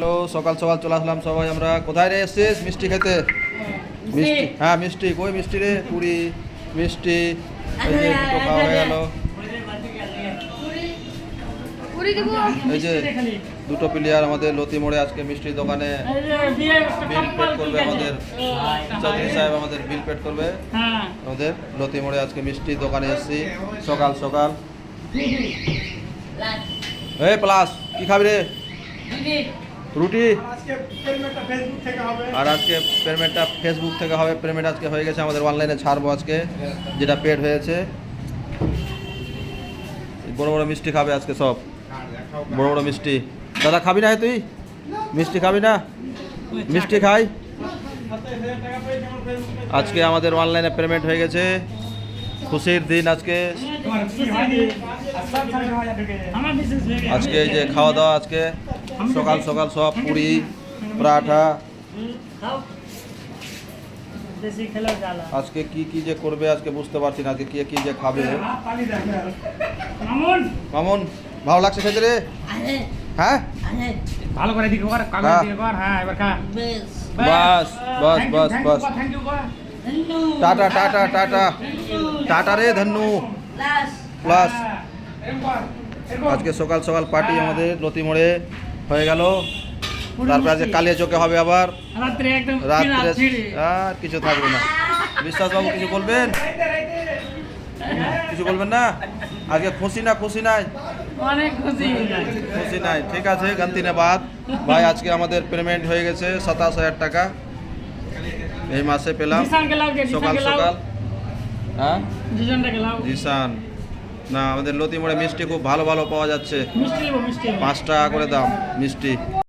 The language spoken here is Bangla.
হ্যালো, সকাল সকাল চলে আসলাম সবাই। আমরা কোথায় রে এসছিস? মিষ্টি খেতে। মিষ্টি, হ্যাঁ মিষ্টি। কই মিষ্টি রে? পুরি মিষ্টি। এই যে দুটো খাওয়া হয়ে গেল। এই যে দুটো প্লেয়ার আমাদের লতি মোড়ে আজকে মিষ্টির দোকানে বিল পেড করবে। আমাদের চৌধুরী সাহেব আমাদের বিল পেড করবে। আমাদের লতি মোড়ে আজকে মিষ্টির দোকানে এসেছি সকাল সকাল। এই প্লাস কি খাবি রে? রুটি। আর আজকে পেমেন্টটা ফেসবুক থেকে হবে। পেমেন্ট আজকে হয়ে গেছে, আমাদের অনলাইনে ছাড়বো আজকে যেটা পেড হয়েছে। বড় বড় মিষ্টি খাবে আজকে সব, বড় বড় মিষ্টি। দাদা খাবি না? তুই মিষ্টি খাবি না? মিষ্টি খাই। আজকে আমাদের অনলাইনে পেমেন্ট হয়ে গেছে, খুশির দিন আজকে। আজকে এই যে খাওয়া দাওয়া আজকে সকাল সকাল সব পুরি পরাঠা। আজকে কি কি যে করবে আজকে বুঝতে পারছি না, আজকে কি কি যে খাবে। মামুন ভালো লাগছে খেতে রে? হ্যাঁ ভালো করে দিকে কর, কাগজ দিকে কর। হ্যাঁ এবার খা। বাস বাস বাস বাস। টাটা টাটা টাটা টাটা রে ধন্যু প্লাস। আজকে সকাল সকাল পার্টি আমাদের লতি মোড়ে হয়ে গেল। তারপরে আজকে কালিয়া চোখে হবে আবার রাত্রে। আর কিছু থাকবে না। বিশ্বাস বাবু কিছু বলবেন? কিছু বলবেন না? আজকে খুশি না? খুশি নাই? অনেক খুশি। খুশি নাই? ঠিক আছে, গান্তিনে বাদ ভাই। আজকে আমাদের পেমেন্ট হয়ে গেছে 27,000 টাকা এই মাসে পেলাম সকাল সকাল। হ্যাঁ জিসান না, আমাদের লতি মোড়ে মিষ্টি খুব ভালো ভালো পাওয়া যাচ্ছে। 5 টাকা করে দাম মিষ্টি।